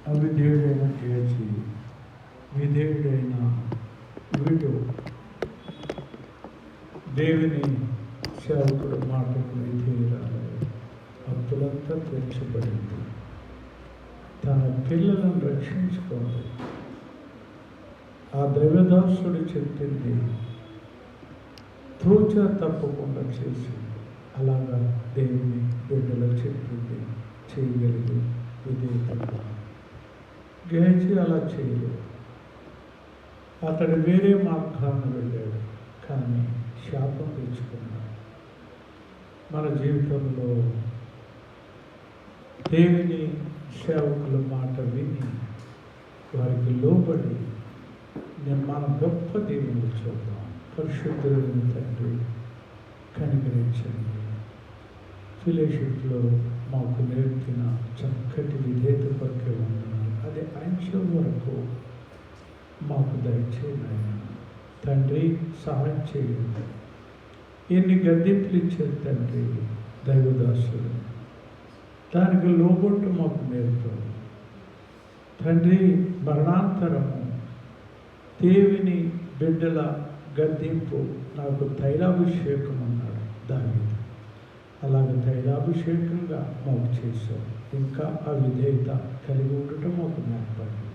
అవిధేయుడైన చేసి విధేయుడైన వీడు దేవుని సేవకుడు మాటకు విధేయురాలు. భక్తులంతా తీర్చబడింది. తన పిల్లలను రక్షించుకోవాలి. ఆ దైవదాసుడు చెప్పింది తూచా తప్పకుండా చేసి అలాగా దేవుని బిడ్డలో చెప్పింది చేయగలిగి విధేయత. గేచి అలా చేయలేదు. అతడు వేరే మార్గాన్ని వెళ్ళాడు, కానీ శాపం తెచ్చుకున్నాడు. మన జీవితంలో దేవుని సేవకుల మాట విని వారికి లోబడి మన గొప్ప దేవుని చూద్దాం. పరిశుద్ధులైన తండ్రి, కనికరించండి. ఫెలోషిప్లో మాకు నేర్పిన చక్కటి విధేయత పక్కే ఉన్నాను. అది అంచెం వరకు మాకు దయచేయండి. తండ్రి, సహాయం చేయండి. ఎన్ని గద్దెంపులు ఇచ్చారు తండ్రి దైవదాసులు, దానికి లోబొట్టు మాకు నేర్పారు తండ్రి. మరణాంతరము దేవుని బిడ్డల గద్దెంపు నాకు తైలాభిషేకం అన్నాడు దావీదు. అలాగే తైలాభిషేకంగా మాకు చేశాం. ఇంకా ఆ విధేయత కలిగి ఉండటం మాకు నేర్పండి.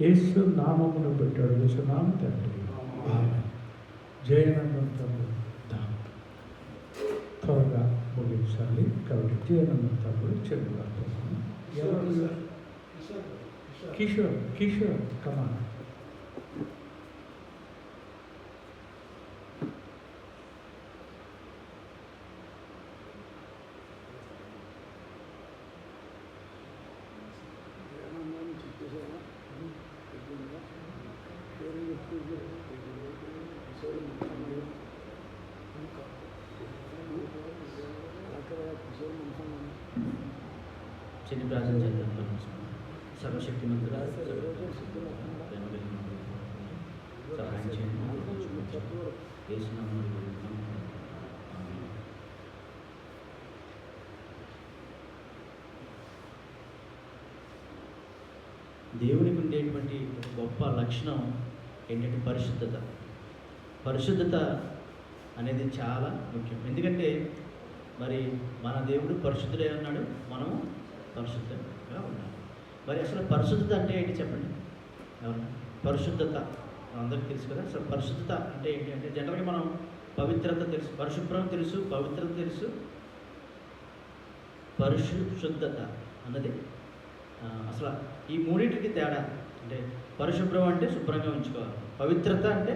యేసు నామమును పెట్టాడు విశ్వనామ తండ్రి. జయనందంతో త్వరగా ముగించాలి కాబట్టి జయనందంతా కూడా చెరువుతాను. కిషోర్ కమాన్. చిన్న ప్రార్థన చేద్దాం. సర్వశక్తిమంతుడా, సహాయం చేయండి. దేవునికి ఉండేటువంటి గొప్ప లక్షణం ఏంటంటే పరిశుద్ధత. పరిశుద్ధత అనేది చాలా ముఖ్యం. ఎందుకంటే మరి మన దేవుడు పరిశుద్ధుడే ఉన్నాడు, మనము పరిశుద్ధంగా ఉండాలి. మరి అసలు పరిశుద్ధత అంటే ఏంటి చెప్పండి? ఎవరు? పరిశుద్ధత అందరికీ తెలుసు కదా. అసలు పరిశుద్ధత అంటే ఏంటి అంటే జనరల్గా మనం పవిత్రత తెలుసు, పరిశుభ్రం తెలుసు, పవిత్రత తెలుసు. పరిశుద్ధత అన్నది అసలు ఈ మూడింటికి తేడా. అంటే పరిశుభ్రం అంటే శుభ్రంగా ఉంచుకోవాలి, పవిత్రత అంటే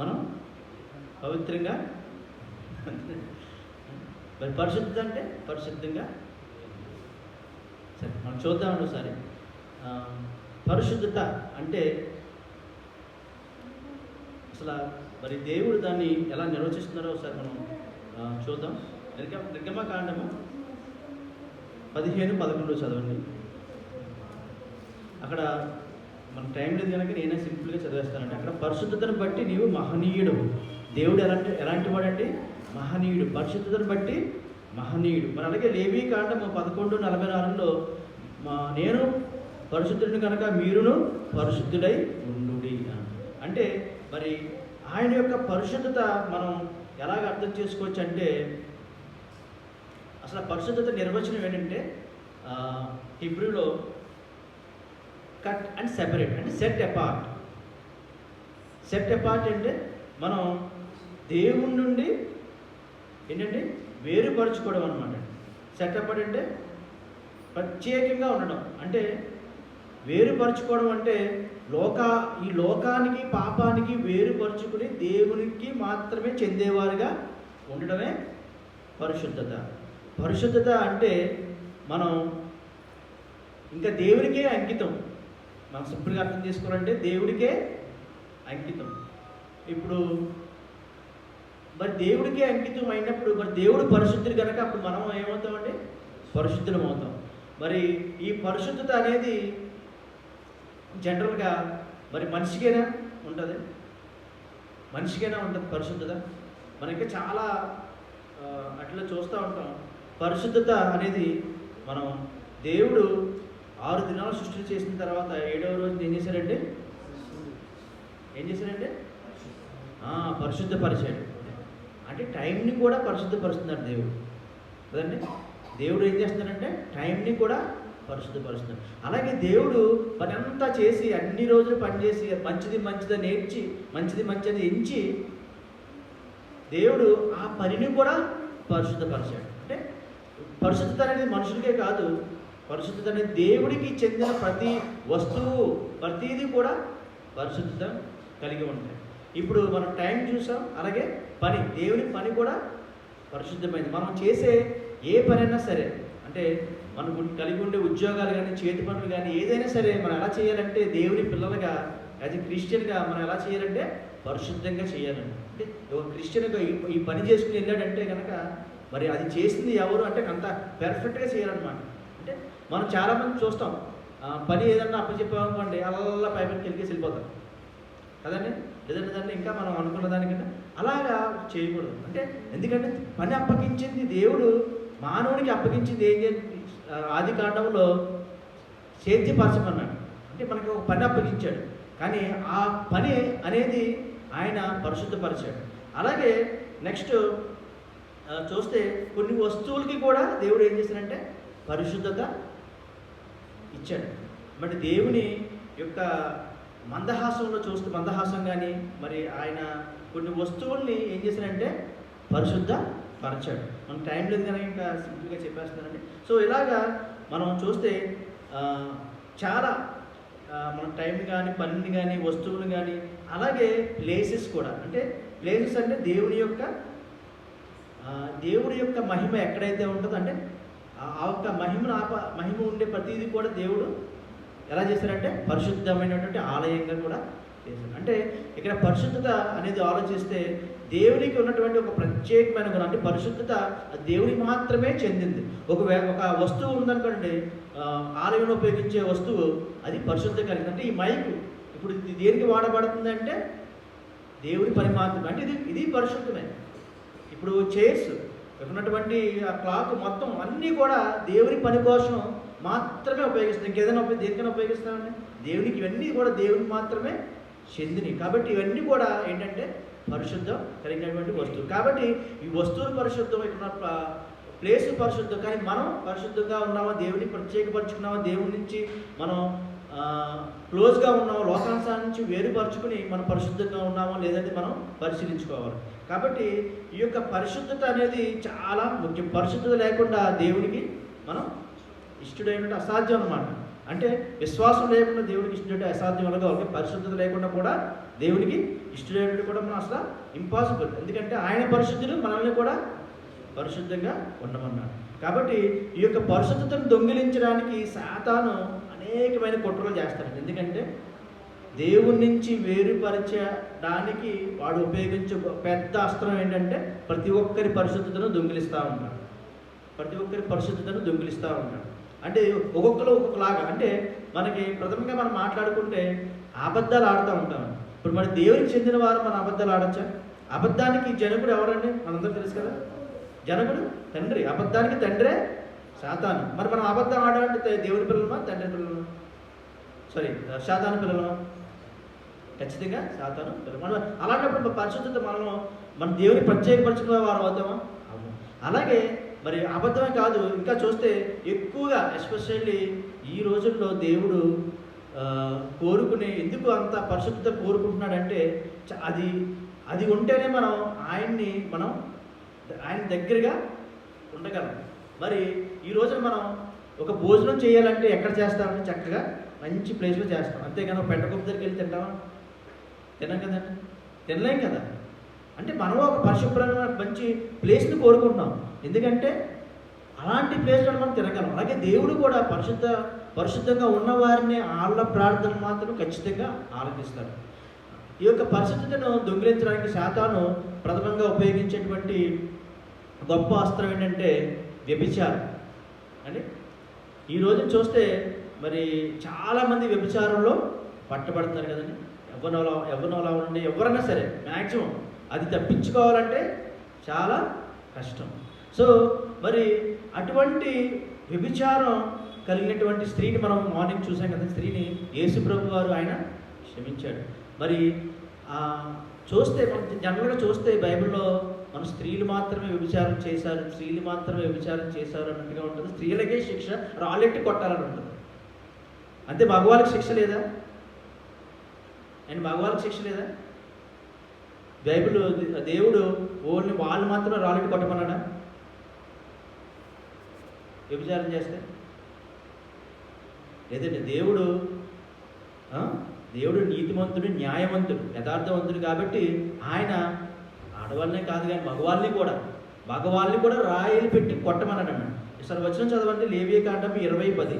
మనం పవిత్రంగా, మరి పరిశుద్ధత అంటే పరిశుద్ధంగా. సరే, మనం చూద్దామండి ఒకసారి. పరిశుద్ధత అంటే అసలు మరి దేవుడు దాన్ని ఎలా నిర్వచిస్తున్నారో ఒకసారి మనం చూద్దాం. నిర్గమకాండము 15:11 చదవండి. అక్కడ మన టైం లేదు కనుక నేనే సింపుల్గా చదివేస్తానండి. అక్కడ పరిశుద్ధతను బట్టి నీవు మహనీయుడు. దేవుడు ఎలాంటి వాడండి? మహనీయుడు. పరిశుద్ధతను బట్టి మహనీయుడు. మరి అలాగే లేవీకాండము 11:44లో నేను పరిశుద్ధుడిని కనుక మీరును పరిశుద్ధుడై ఉండుడి. అంటే మరి ఆయన యొక్క పరిశుద్ధత మనం ఎలాగ అర్థం చేసుకోవచ్చు అంటే అసలు పరిశుద్ధత నిర్వచనం ఏంటంటే హిబ్రూలో కట్ అండ్ సెపరేట్ అంటే సెట్ అపార్ట్. సెట్ అపార్ట్ అంటే మనం దేవుని నుండి ఏంటంటే వేరుపరచుకోవడం అనమాట. సెట్ అపార్ట్ అంటే ప్రత్యేకంగా ఉండడం. అంటే వేరుపరచుకోవడం అంటే ఈ లోకానికి పాపానికి వేరుపరుచుకుని దేవునికి మాత్రమే చెందేవారుగా ఉండడమే పరిశుద్ధత. పరిశుద్ధత అంటే మనం ఇంకా దేవుడికే అంకితం. మనం సింపుల్గా అర్థం చేసుకోవాలంటే దేవుడికే అంకితం. ఇప్పుడు మరి దేవుడికే అంకితం అయినప్పుడు మరి దేవుడు పరిశుద్ధుడు కనుక అప్పుడు మనం ఏమవుతామండి? పరిశుద్ధులం అవుతాం. మరి ఈ పరిశుద్ధత అనేది జనరల్గా మరి మనిషికైనా ఉంటుంది, మనిషికైనా ఉంటుంది పరిశుద్ధత. మనకి చాలా అట్లా చూస్తూ ఉంటాం. పరిశుద్ధత అనేది మనం దేవుడు 6 దినాలు సృష్టి చేసిన తర్వాత 7వ రోజున ఏం చేశారంటే పరిశుద్ధపరిచాడు. అంటే టైంని కూడా పరిశుద్ధపరుస్తున్నాడు దేవుడు కదండి. దేవుడు ఏం చేస్తున్నాడంటే టైంని కూడా పరిశుద్ధపరుస్తున్నాడు. అలాగే దేవుడు పని అంతా చేసి అన్ని రోజులు పనిచేసి మంచిదని నేర్చి మంచిది ఎంచి దేవుడు ఆ పనిని కూడా పరిశుద్ధపరిచాడు. అంటే పరిశుద్ధత అనేది మనుషులకే కాదు, పరిశుద్ధత అనేది దేవుడికి చెందిన ప్రతి వస్తువు ప్రతిదీ కూడా పరిశుద్ధత కలిగి ఉంటాయి. ఇప్పుడు మనం టైం చూసాం, అలాగే పని, దేవుని పని కూడా పరిశుద్ధమైంది. మనం చేసే ఏ పనైనా సరే, అంటే మనకు కలిగి ఉండే ఉద్యోగాలు కానీ చేతి పనులు కానీ ఏదైనా సరే మనం ఎలా చేయాలంటే దేవుని పిల్లలుగా యాజ్ ఎ క్రిస్టియన్గా మనం ఎలా చేయాలంటే పరిశుద్ధంగా చేయాలండి. అంటే ఒక క్రిస్టియన్గా ఈ పని చేసుకుని వెళ్ళాడంటే కనుక మరి అది చేసింది ఎవరు అంటే అంత పెర్ఫెక్ట్గా చేయాలన్నమాట. అంటే మనం చాలామంది చూస్తాం పని ఏదన్నా అప్పచెప్పామనుకోండి అలా పైపైకి వెళ్ళి వెళ్ళిపోతాం కదండి. లేదంటే దాన్ని ఇంకా మనం అనుకున్న దానికంటే అలాగా చేయకూడదు. అంటే ఎందుకంటే పని అప్పగించింది దేవుడు మానవునికి అప్పగించింది ఏం చేసి ఆది కాండంలో సేద్యపరచమన్నాడు. అంటే మనకి ఒక పని అప్పగించాడు, కానీ ఆ పని అనేది ఆయన పరిశుద్ధపరిచాడు. అలాగే నెక్స్ట్ చూస్తే కొన్ని వస్తువులకి కూడా దేవుడు ఏం చేశాడంటే పరిశుద్ధత ఇచ్చాడు. మరి దేవుని యొక్క మందహాసంలో చూస్తే మందహాసం కానీ మరి ఆయన కొన్ని వస్తువుల్ని ఏం చేశాడంటే పరిశుద్ధపరచాడు. మన టైం లేదు కానీ ఇంకా సింపుల్గా చెప్పేస్తున్నానండి. సో ఇలాగా మనం చూస్తే చాలా మన టైం కానీ పనిని కానీ వస్తువులు కానీ అలాగే ప్లేసెస్ కూడా. అంటే ప్లేసెస్ అంటే దేవుడి యొక్క మహిమ ఎక్కడైతే ఉంటుందో అంటే ఆ యొక్క మహిమ ఉండే ప్రతిదీ కూడా దేవుడు ఎలా చేశారంటే పరిశుద్ధమైనటువంటి ఆలయంగా కూడా చేశారు. అంటే ఇక్కడ పరిశుద్ధత అనేది ఆలోచిస్తే దేవునికి ఉన్నటువంటి ఒక ప్రత్యేకమైన గుణం. అంటే పరిశుద్ధత దేవునికి మాత్రమే చెందింది. ఒక వస్తువు ఉందనుకోండి, ఆలయంలో ఉపయోగించే వస్తువు, అది పరిశుద్ధత కలిగింది. అంటే ఈ మైకు ఇప్పుడు దేనికి వాడబడుతుంది అంటే దేవుని పని మాత్రమే. అంటే ఇది పరిశుద్ధమే. ఇప్పుడు చైర్స్ ఉన్నటువంటి ఆ క్లాక్ మొత్తం అన్నీ కూడా దేవుని పని కోసం మాత్రమే ఉపయోగిస్తాం. ఇంకేదైనా దేనికైనా ఉపయోగిస్తామండి? దేవునికి ఇవన్నీ కూడా దేవునికి మాత్రమే చెందినవి. కాబట్టి ఇవన్నీ కూడా ఏంటంటే పరిశుద్ధం కలిగినటువంటి వస్తువు. కాబట్టి ఈ వస్తువులు పరిశుద్ధం, ఇక్కడ ప్లేస్ పరిశుద్ధం. కానీ మనం పరిశుద్ధంగా ఉన్నామా, దేవుని ప్రత్యేకపరుచుకున్నామా, దేవుడి నుంచి మనం క్లోజ్గా ఉన్నామా, లోకాంశాల నుంచి వేరుపరుచుకుని మనం పరిశుద్ధంగా ఉన్నామా లేదంటే మనం పరిశీలించుకోవాలి. కాబట్టి ఈ యొక్క పరిశుద్ధత అనేది చాలా ముఖ్యం. పరిశుద్ధత లేకుండా దేవునికి మనం ఇష్టడైనట్టు అసాధ్యం అన్నమాట. అంటే విశ్వాసం లేకుండా దేవుడికి ఇష్టడైతే అసాధ్యం అనగా పరిశుద్ధత లేకుండా కూడా దేవునికి ఇష్టడైనట్టు కూడా మనం అసలు ఇంపాసిబుల్. ఎందుకంటే ఆయన పరిశుద్ధులు, మనల్ని కూడా పరిశుద్ధంగా ఉండమన్నాడు. కాబట్టి ఈ యొక్క పరిశుద్ధతను దొంగిలించడానికి సాతాను అనేకమైన కుట్రలు చేస్తాడు. ఎందుకంటే దేవుడి నుంచి వేరుపరచడానికి వాడు ఉపయోగించే పెద్ద అస్త్రం ఏంటంటే ప్రతి ఒక్కరి పరిశుద్ధతను దొంగిలిస్తూ ఉంటాడు. అంటే ఒక్కొక్కరు ఒక్కొక్కలాగా. అంటే మనకి ప్రథమంగా మనం మాట్లాడుకుంటే అబద్ధాలు ఆడుతూ ఉంటాం. ఇప్పుడు మన దేవునికి చెందిన వారు మన అబద్ధాలు ఆడచ్చా? అబద్ధానికి జనకుడు ఎవరండి? మనందరూ తెలుసు కదా, జనకుడు తండ్రి. అబద్ధానికి తండ్రే సాతాను. మరి మనం అబద్ధం ఆడాలంటే దేవుని పిల్లలమా తండ్రి పిల్లలమా? సాతాను పిల్లలమా? ఖచ్చితంగా సాతాను పిల్లలు. మనం అలాంటప్పుడు పరిశుద్ధత మన దేవుని ప్రత్యేకపరచుకునే వారు అవుతామా? అలాగే మరి అబద్ధమే కాదు, ఇంకా చూస్తే ఎక్కువగా ఎస్పెషల్లీ ఈ రోజుల్లో దేవుడు కోరుకునే, ఎందుకు అంత పరిశుద్ధత కోరుకుంటున్నాడంటే అది ఉంటేనే మనం ఆయన దగ్గరగా ఉండగలం. మరి ఈ రోజున మనం ఒక భోజనం చేయాలంటే ఎక్కడ చేస్తామంటే చక్కగా మంచి ప్లేస్లో చేస్తాం. అంతేగాని పెట్టకొప్ప దగ్గరికి వెళ్ళి తింటామా? తిన్నాం కదండి, తినలేం కదా. అంటే మనం ఒక పరిశుభ్రమైన మంచి ప్లేస్ని కోరుకుంటున్నాం. ఎందుకంటే అలాంటి ప్లేస్లో మనం తినగలం. అలాగే దేవుడు కూడా పరిశుద్ధంగా ఉన్నవారిని వాళ్ళ ప్రార్థనలు మాత్రం ఖచ్చితంగా ఆలకిస్తాడు. ఈ యొక్క పరిశుద్ధతను దొంగిలించడానికి సాతాను ప్రథమంగా ఉపయోగించేటువంటి గొప్ప అస్త్రం ఏంటంటే వ్యభిచారం అండి. ఈ రోజు చూస్తే మరి చాలామంది వ్యభిచారంలో పట్టబడుతున్నారు కదండి. యవ్వనంలో ఉండి ఎవరైనా సరే మ్యాక్సిమం అది తప్పించుకోవాలంటే చాలా కష్టం. సో మరి అటువంటి వ్యభిచారం కలిగినటువంటి స్త్రీని మనం మార్నింగ్ చూసాం కదా. స్త్రీని యేసు ప్రభు వారు ఆయన క్షమించాడు. మరి చూస్తే మనం జనరల్గా చూస్తే బైబిల్లో మన స్త్రీలు మాత్రమే వ్యభిచారం చేశారు, స్త్రీలు మాత్రమే వ్యభిచారం చేశారు అన్నట్టుగా ఉంటుంది. స్త్రీలకే శిక్ష, రాళ్ళెట్టి కొట్టాలని ఉంటుంది. అంతే, మగవాళ్ళకి శిక్ష లేదా అండ్ మగవాళ్ళకి శిక్ష లేదా? బైబిల్ దేవుడు ఓన్లీ వాళ్ళు మాత్రమే రాళ్ళెట్టి కొట్టమన్నాడా వ్యభిచారం చేస్తే? లేదండి, దేవుడు నీతిమంతుడు, న్యాయవంతుడు, యథార్థవంతుడు కాబట్టి ఆయన ఆడవాళ్ళనే కాదు కానీ మగవాళ్ళని కూడా రాయిలు పెట్టి కొట్టమన్నాడు అన్నాడు. ఈసారి వచనం చదవండి, లేవియకాండం 20:10.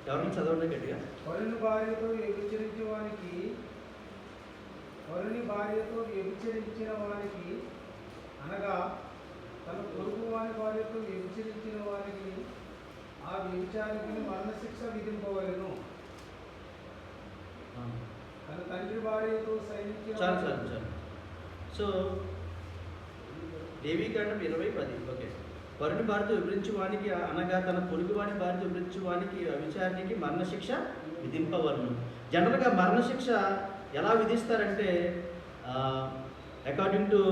ఎవరైనా చదవండి గట్టిగా. వరుని భార్యతో వ్యభిచరించిన వానికి అనగా తన పొరుగు వాని భార్యతో వ్యభిచరించిన వారికి ఆ వ్యభిచారానికి మరణశిక్ష విధింపవలెను. తన తండ్రి భార్యతో చాలు. సో లేవియకాండం 20:10. ఓకే. వరుని భార్యతో వివరించు వానికి అనగా తన పొరుగు వాని భార్యతో వివరించు వానికి వ్యభిచారానికి మరణశిక్ష విధింపవలను. జనరల్గా మరణశిక్ష ఎలా విధిస్తారంటే అకార్డింగ్ టు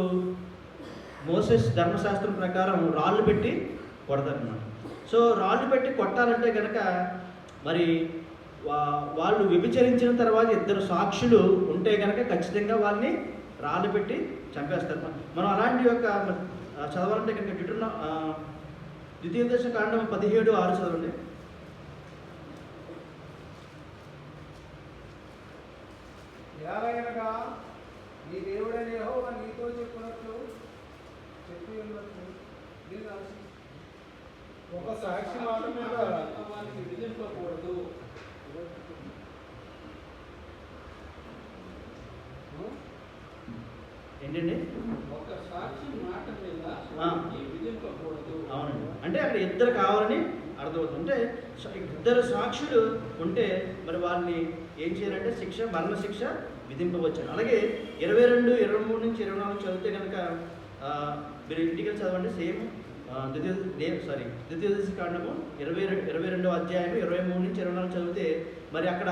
మోసెస్ ధర్మశాస్త్రం ప్రకారం రాళ్ళు పెట్టి కొడతారన్నమాట. సో రాళ్ళు పెట్టి కొట్టాలంటే కనుక మరి వాళ్ళు వ్యభిచరించిన తర్వాత 2 సాక్షులు ఉంటే కనుక ఖచ్చితంగా వాళ్ళని రాళ్ళు పెట్టి చంపేస్తారు. మనం అలాంటి యొక్క చదవాలంటే కనుక ద్వితీయోపదేశకాండం 17:6 చదవండి. ఎలాగనగా నీ దేవుడైన యెహోవా నీతో చెప్పి ఉన్నట్లు ఒక సాక్షి మాట మీద వారికి విధింపకూడదు. ఏంటండి? ఒక సాక్షి మాట మీద విధింపకూడదు. అవునండి, అంటే అక్కడ 2 కావాలని అర్థమవుతుంది. అంటే 2 సాక్షులు ఉంటే మరి వాళ్ళని ఏం చేయాలంటే మరణశిక్ష విధింపవచ్చు. అలాగే 22, 23 నుంచి 24 చదివితే కనుక మీరు ఇంటికి చదవండి. సేమ్ ద్వితీయోపదేశకాండము 22వ అధ్యాయం 23 నుంచి 24 చదివితే మరి అక్కడ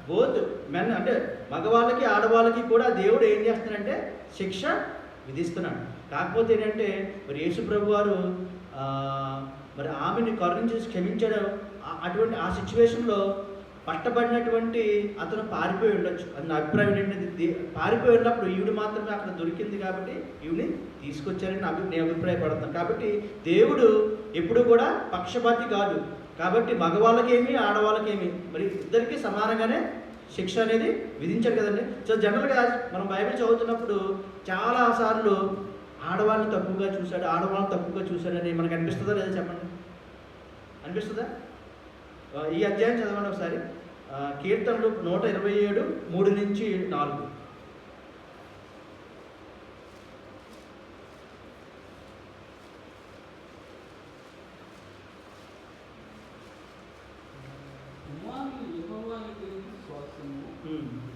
బోత్ మెన్ అంటే మగవాళ్ళకి ఆడవాళ్ళకి కూడా దేవుడు ఏం చేస్తున్నాడంటే శిక్ష విధిస్తున్నాడు. కాకపోతే ఏంటంటే మరి యేసు ప్రభు వారు మరి ఆమెని కరుణించి క్షమించడం, అటువంటి ఆ సిచ్యువేషన్లో పట్టబడినటువంటి అతను పారిపోయి ఉండొచ్చు. అది నా అభిప్రాయం ఏంటంటే పారిపోయి ఉన్నప్పుడు ఈవిడ మాత్రమే అక్కడ దొరికింది కాబట్టి ఈవిని తీసుకొచ్చారని నేను అభిప్రాయపడుతున్నాను. కాబట్టి దేవుడు ఎప్పుడు కూడా పక్షపాతి కాదు. కాబట్టి మగవాళ్ళకేమి ఆడవాళ్ళకేమి మరి ఇద్దరికీ సమానంగానే శిక్ష అనేది విధించారు కదండి. సో జనరల్గా మనం బైబిల్ చదువుతున్నప్పుడు చాలాసార్లు ఆడవాళ్ళని తక్కువగా చూశాడని మనకు అనిపిస్తుందా లేదా చెప్పండి? అనిపిస్తుందా? ఈ అధ్యాయం చదవండి ఒకసారి. కీర్తనలు 127, 3 నుంచి 4.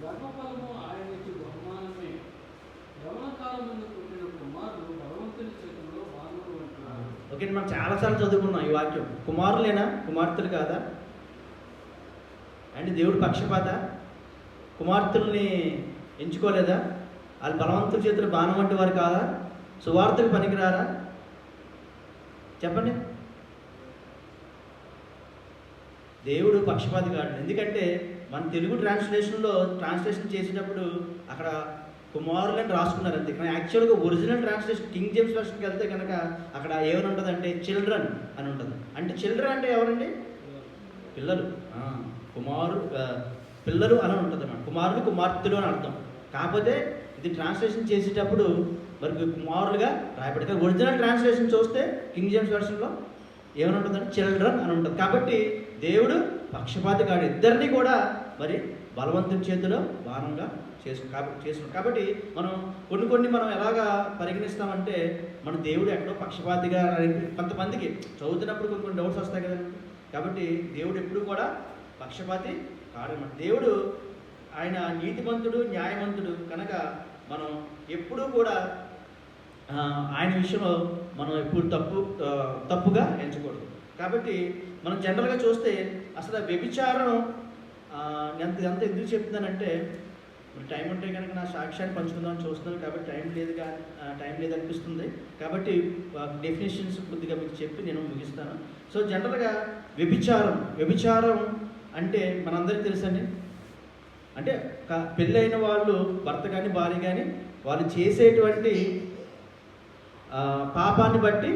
గర్భఫలము ఆయనకి బహుమానమే. యవనకాలమందు పుట్టిన కుమారులు భగవంతుని చేతుల్లో బాణులు అంటున్నారు. ఓకే, మనం చాలాసార్లు చదువుకున్నాం ఈ వాక్యం. కుమారులేనా, కుమార్తెలు కాదా? అంటే దేవుడు పక్షపాత? కుమార్తెల్ని ఎంచుకోలేదా? వాళ్ళు బలవంతుల చేతులు బాణం వంటి వారు కాదా? సువార్తకు పనికిరారా? చెప్పండి. దేవుడు పక్షపాతి కాదు. ఎందుకంటే మన తెలుగు ట్రాన్స్లేషన్ చేసేటప్పుడు అక్కడ కుమారులని రాసుకున్నారు అంతే. కానీ యాక్చువల్గా ఒరిజినల్ ట్రాన్స్లేషన్ కింగ్ జేమ్స్ వర్షన్కి వెళ్తే కనుక అక్కడ ఏమని ఉంటుంది అంటే చిల్డ్రన్ అని ఉంటుంది. అంటే చిల్డ్రన్ అంటే ఎవరండి? పిల్లలు. పిల్లలు అని ఉంటుంది అన్నమాట. కుమారులు, కుమార్తెలు అని అర్థం. కాకపోతే ఇది ట్రాన్స్లేషన్ చేసేటప్పుడు మరి కుమారులుగా రాయబడతాయి. ఒరిజినల్ ట్రాన్స్లేషన్ చూస్తే కింగ్ జేమ్స్ వర్షన్లో ఏమని ఉంటుందంటే చిల్డ్రన్ అని ఉంటుంది. కాబట్టి దేవుడు పక్షపాతి కాడు. ఇద్దరిని కూడా మరి బలవంతుని చేతిలో భారంగా చేసుకున్నాం. కాబట్టి మనం కొన్ని మనం ఎలాగా పరిగణిస్తామంటే మన దేవుడు ఎక్కడో పక్షపాతిగా కొంతమందికి చదువుతున్నప్పుడు కొన్ని డౌట్స్ వస్తాయి కదండి. కాబట్టి దేవుడు ఎప్పుడు కూడా పక్షపాతి కాడనమాట. దేవుడు ఆయన నీతిమంతుడు, న్యాయవంతుడు కనుక మనం ఎప్పుడూ కూడా ఆయన విషయంలో మనం ఎప్పుడు తప్పుగా ఎంచకూడదు. కాబట్టి మనం జనరల్గా చూస్తే అసలు వ్యభిచారం ఎంత ఎందుకు చెప్తున్నానంటే, టైం ఉంటే కనుక నా సాక్ష్యాన్ని పంచుకుందామని చూస్తున్నాను, కాబట్టి టైం లేదనిపిస్తుంది. కాబట్టి డెఫినేషన్స్ కొద్దిగా మీకు చెప్పి నేను ముగిస్తాను. సో జనరల్గా వ్యభిచారం అంటే మనందరికీ తెలుసండి. అంటే పెళ్ళైన వాళ్ళు, భర్త కానీ భార్య కానీ, వాళ్ళు చేసేటువంటి పాపాన్ని బట్టి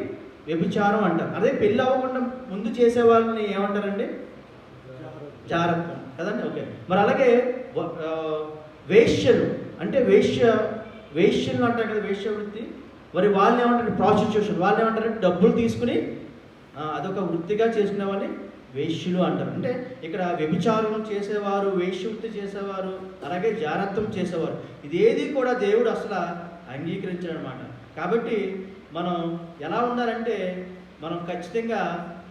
వ్యభిచారం అంటారు. అదే పెళ్ళి అవ్వకుండా ముందు చేసే వాళ్ళని ఏమంటారండి? జారత్వం కదండి. ఓకే, మరి అలాగే వేశ్యలు అంటే వేశ్యలు అంటారు కదా, వేశ్యవృత్తి. మరి వాళ్ళని ఏమంటారు? ప్రాస్టిట్యూషన్. వాళ్ళని ఏమంటారంటే డబ్బులు తీసుకుని అదొక వృత్తిగా చేసుకునే వాళ్ళని వేశ్యులు అంటారు. అంటే ఇక్కడ వ్యభిచారం చేసేవారు, వేశ్యవృత్తి చేసేవారు, అలాగే జారత్వం చేసేవారు, ఇదేది కూడా దేవుడు అసలు అంగీకరించాడు అనమాట. కాబట్టి మనం ఎలా ఉండాలంటే, మనం ఖచ్చితంగా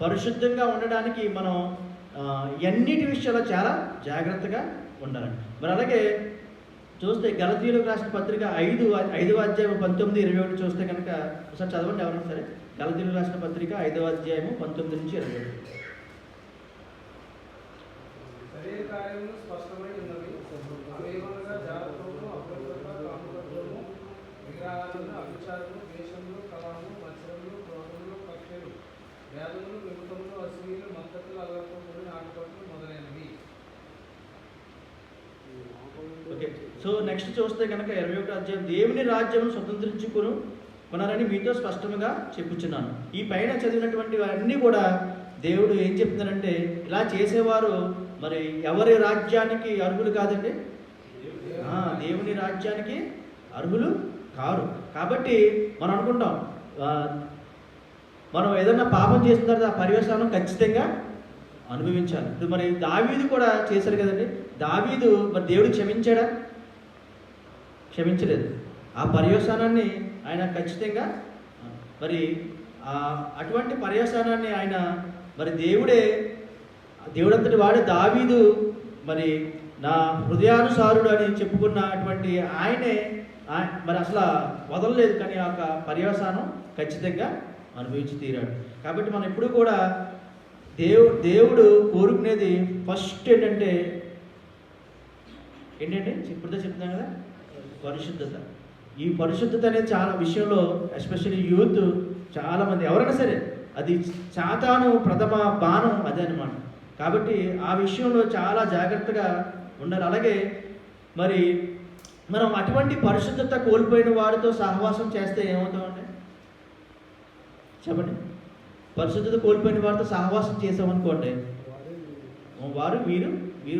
పరిశుద్ధంగా ఉండడానికి మనం ఎన్నిటి విషయాల్లో చాలా జాగ్రత్తగా ఉండాలండి. మరి అలాగే చూస్తే గలతీయులకు రాసిన పత్రిక 5వ అధ్యాయం 19-21 చూస్తే కనుక ఒకసారి చదవండి ఎవరైనా సరే. గలతీయులకు రాసిన పత్రిక 5వ అధ్యాయం 19-21. శరీర కార్యములు స్పష్టమై ఉన్నవి. అవేమనగా జాగ్రత్తలు, అపవిత్రత, కామకత్వము, విగ్రహాలను, అభిచారము, ద్వేషములు, కలహము, మత్సరములు, క్రోధములు, కక్షలు, వ్యాధులు, విముఖములు, అసూయలు, మత్తతులు, అల్లరితో కూడిన ఆటపాటలు మొదలైనవి. ఓకే, సో నెక్స్ట్ చూస్తే కనుక 21వ అధ్యాయం, దేవుని రాజ్యం స్వతంత్రించుకున్నారని మీతో స్పష్టంగా చెప్పుచున్నాను. ఈ పైన చదివినటువంటి అన్నీ కూడా దేవుడు ఏం చెప్తున్నారంటే, ఇలా చేసేవారు మరి ఎవరి రాజ్యానికి అర్హులు కాదండి? దేవుని రాజ్యానికి అర్హులు కారు. కాబట్టి మనం అనుకుంటాం, మనం ఏదన్నా పాపం చేసిన తర్వాత ఆ పర్యవసానం ఖచ్చితంగా అనుభవించాలి. ఇప్పుడు మరి దావీదు కూడా చేశారు కదండి. దావీదు మరి దేవుడు క్షమించాడా? క్షమించలేదు. ఆ పర్యవసానాన్ని ఆయన ఖచ్చితంగా మరి అటువంటి పర్యవసానాన్ని ఆయన మరి దేవుడంతటి వాడే దావీదు మరి నా హృదయానుసారుడు అని చెప్పుకున్నటువంటి ఆయనే మరి అసలు వదలలేదు, కానీ ఆ పర్యవసానం ఖచ్చితంగా అనుభవించి తీరాడు. కాబట్టి మనం ఎప్పుడు కూడా దేవుడు కోరుకునేది ఫస్ట్ ఏంటంటే ఇప్పుడుతో చెప్తున్నాం కదా, పరిశుద్ధత. ఈ పరిశుద్ధత అనేది చాలా విషయంలో, ఎస్పెషల్లీ యూత్ చాలామంది, ఎవరైనా సరే, అది సాతాను ప్రథమ బాణం అదే అనమాట. కాబట్టి ఆ విషయంలో చాలా జాగ్రత్తగా ఉండాలి. అలాగే మరి మనం అటువంటి పరిశుద్ధత కోల్పోయిన వారితో సహవాసం చేస్తే ఏమవుతామండి? చెప్పండి. పరిశుద్ధత కోల్పోయిన వారితో సహవాసం చేసామనుకోండి,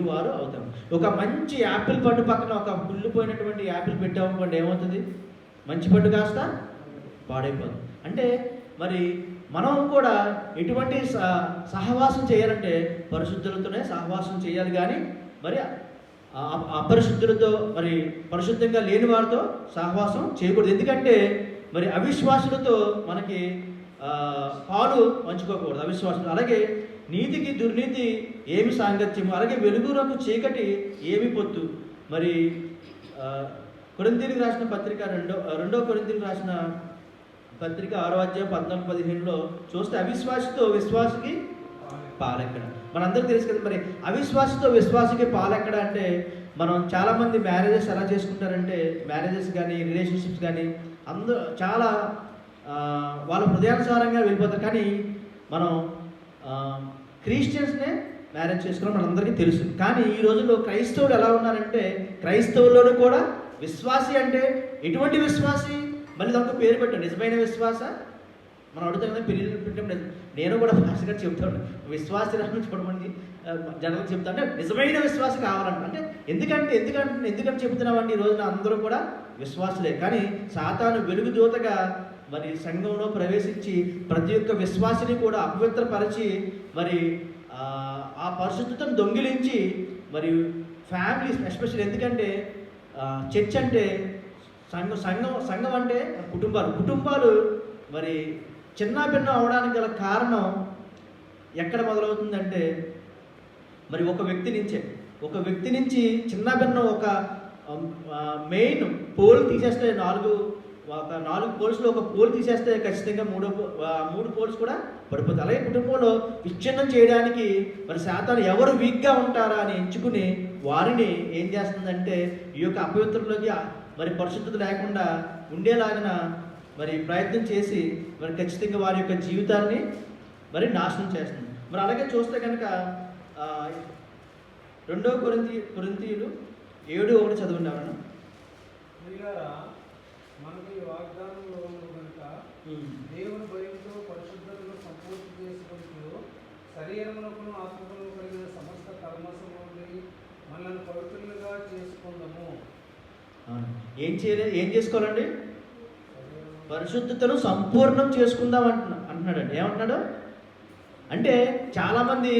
వారు అవుతాం. ఒక మంచి యాపిల్ పండు పక్కన ఒక కుళ్ళిపోయినటువంటి యాపిల్ పెట్టామనుకోండి, ఏమవుతుంది? మంచి పండు కాస్త పాడైపోతుంది. అంటే మరి మనం కూడా ఎటువంటి సహవాసం చేయాలంటే పరిశుద్ధులతోనే సహవాసం చేయాలి, కానీ మరి అపరిశుద్ధులతో, మరి పరిశుద్ధంగా లేని వారితో సహవాసం చేయకూడదు. ఎందుకంటే మరి అవిశ్వాసులతో మనకి పాలు పంచుకోకూడదు, అవిశ్వాసులు. అలాగే నీతికి దుర్నీతి ఏమి సాంగత్యము, అలాగే వెలుగురకు చీకటి ఏమి పొత్తు. మరి కొరింథీయులకు రాసిన పత్రిక 2వ కొరింథీయులకు రాసిన పత్రిక 6వ అధ్యాయం 14-15 చూస్తే అవిశ్వాసితో విశ్వాసికి పాలెక్కడ. మనందరూ తెలుసు కదా. మరి అవిశ్వాసితో విశ్వాసికి పాలెక్కడ అంటే, మనం చాలామంది మ్యారేజెస్ ఎలా చేసుకుంటారంటే, మ్యారేజెస్ కానీ రిలేషన్షిప్స్ కానీ అందరూ చాలా వాళ్ళ హృదయానుసారంగా వెళ్ళిపోతారు. కానీ మనం క్రిస్టియన్స్నే మ్యారేజ్ చేసుకున్నాం, మనందరికీ తెలుసు. కానీ ఈ రోజుల్లో క్రైస్తవులు ఎలా ఉన్నారంటే, క్రైస్తవుల్లోనూ కూడా విశ్వాసి అంటే ఎటువంటి విశ్వాసి? మళ్ళీ దాంతో పేరు పెట్టాను, నిజమైన విశ్వాస. మనం అడుగుతాం కదా, పెళ్ళిళ్ళు పెట్టినప్పుడు నేను కూడా ఫాస్ట్ గారు చెప్తాను, విశ్వాసి రాని చూడమంది జనాలకు చెప్తా, అంటే నిజమైన విశ్వాసం కావాలంట. అంటే ఎందుకంటే చెబుతున్నామండి, ఈ రోజున అందరూ కూడా విశ్వాసులే. కానీ సాతాను వెలుగు దూతగా మరి సంఘంలో ప్రవేశించి ప్రతి ఒక్క విశ్వాసిని కూడా అపవిత్రపరిచి మరి ఆ పరిశుద్ధతను దొంగిలించి మరి ఫ్యామిలీస్, ఎస్పెషల్లీ ఎందుకంటే చర్చ్ అంటే సంఘం అంటే కుటుంబాలు మరి చిన్న భిన్న అవడానికి గల కారణం ఎక్కడ మొదలవుతుందంటే, మరి ఒక వ్యక్తి నుంచి చిన్న భిన్నం మెయిన్ పోల్ తీసేస్తే ఒక 4 పోల్స్లో ఒక పోల్ తీసేస్తే ఖచ్చితంగా మూడు పోల్స్ కూడా పడిపోతాయి. అలాగే కుటుంబంలో విచ్ఛిన్నం చేయడానికి మరి సాతాను ఎవరు వీక్గా ఉంటారా అని ఎంచుకుని వారిని ఏం చేస్తుందంటే ఈ యొక్క అపవిత్రలోకి మరి పరిశుద్ధత లేకుండా ఉండేలాగిన మరి ప్రయత్నం చేసి మరి ఖచ్చితంగా వారి యొక్క జీవితాన్ని మరి నాశనం చేస్తుంది. మరి అలాగే చూస్తే కనుక 2 కొరింథీయులు 7:1 చదవండి ఎవరన్నా. ప్రియులారా, మనకి వాగ్దానంలో ఉన్న కనుక దేవుని భయంతో పరిశుద్ధతను సంపూర్తి చేసుకుంటూ శరీరమునకును ఆత్మకును కలిగిన సమస్త కల్మషము నుండి మనల్ని పవిత్రులుగా చేసుకుందాము. ఏం చేసుకోవాలండి? పరిశుద్ధతను సంపూర్ణం చేసుకుందాం అంటున్నాడండి. ఏమంటున్నాడు అంటే చాలామంది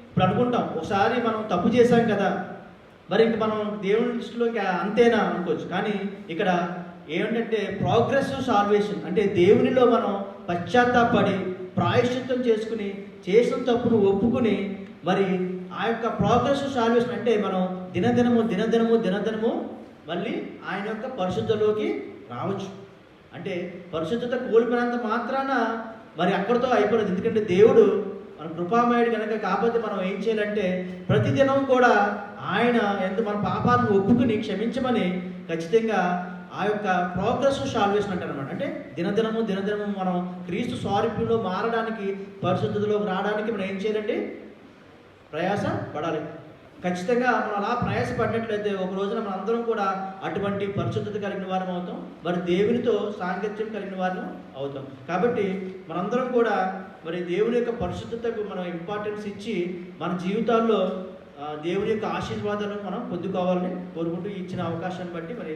ఇప్పుడు అనుకుంటాం, ఒకసారి మనం తప్పు చేశాం కదా, మరి ఇంక మనం దేవుని దృష్టిలోకి అంతేనా అనుకోవచ్చు. కానీ ఇక్కడ ఏమిటంటే ప్రోగ్రెసివ్ సాల్వేషన్ అంటే దేవునిలో మనం పశ్చాత్తాపడి ప్రాయశ్చిత్తం చేసుకుని చేసిన తప్పును ఒప్పుకుని మరి ఆ యొక్క ప్రోగ్రెసివ్ సాల్వేషన్ అంటే మనం దినదినము మళ్ళీ ఆయన యొక్క పరిశుద్ధలోకి రావచ్చు. అంటే పరిశుద్ధత కోల్పోయినంత మాత్రాన మరి అక్కడితో అయిపోలేదు. ఎందుకంటే దేవుడు మన కృపామయుడు కనుక. కాకపోతే మనం ఏం చేయాలంటే ప్రతిదినం కూడా ఆయన మన పాపాలను ఒప్పుకుని క్షమించమని ఖచ్చితంగా ఆ యొక్క ప్రోగ్రెసివ్ సాల్వేషన్ అంటారు అనమాట. అంటే దినదినము మనం క్రీస్తు స్వారూప్యంలో మారడానికి పరిశుద్ధతలోకి రావడానికి మనం ఏం చేయాలండి? ప్రయాస పడాలి. ఖచ్చితంగా మనం అలా ప్రయాసపడినట్లయితే ఒక రోజున మనం అందరం కూడా అటువంటి పరిశుద్ధత కలిగిన వారం అవుతాం, మరి దేవునితో సాంగత్యం కలిగిన వారం అవుతాం. కాబట్టి మనందరం కూడా మరి దేవుని యొక్క పరిశుద్ధతకు మనం ఇంపార్టెన్స్ ఇచ్చి మన జీవితాల్లో దేవుని యొక్క ఆశీర్వాదాలను మనం పొందుకోవాలని కోరుకుంటూ ఇచ్చిన అవకాశాన్ని బట్టి మరి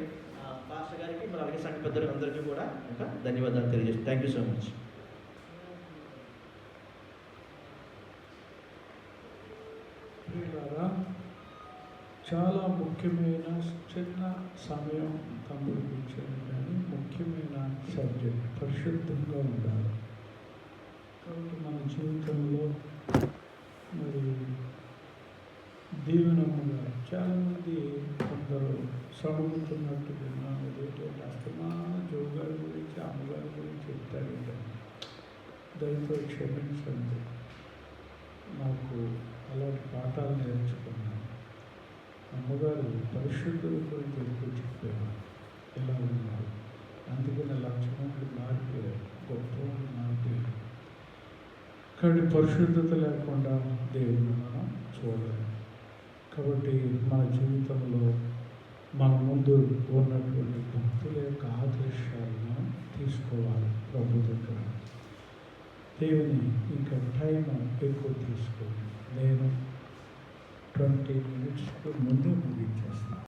పాస్టర్ గారికి మరి అలాగే సంఘ పెద్దలకు అందరికీ కూడా ఇంకా ధన్యవాదాలు తెలియజేస్తాను. Thank you so much. చాలా ముఖ్యమైన చిన్న సమయం తమ్ముడికి ఇచ్చాను, కానీ ముఖ్యమైన సబ్జెక్ట్ పరిశుద్ధంగా ఉండాలి. కాబట్టి మన జీవితంలో మరి దీవెనముగా చాలామంది కొందరు సడుగుతున్నట్టు విన్నాను. ఏంటంటే అస్తమాన జోగారి గురించి అమ్మగారి గురించి చెప్తారు. దయతో క్షమించండి, నాకు అలాంటి పాఠాలు నేర్చుకున్నాను. అమ్మగారు పరిశుద్ధుల గురించి ఎక్కువ చెప్పారు, ఎలా ఉన్నారు, అందుకని లక్షణాలు మారిపోయారు, గొప్ప మారిపోయారు. కానీ పరిశుద్ధత లేకుండా దేవుని మనం చూడాలి. కాబట్టి మన జీవితంలో మన ముందు ఉన్నటువంటి భక్తుల యొక్క ఆదర్శాలను తీసుకోవాలి ప్రభు దగ్గర. దేవుని ఇంకా టైం ఎక్కువ తీసుకోండి. నేను 20 minutes ముందే ముగించేస్తాను.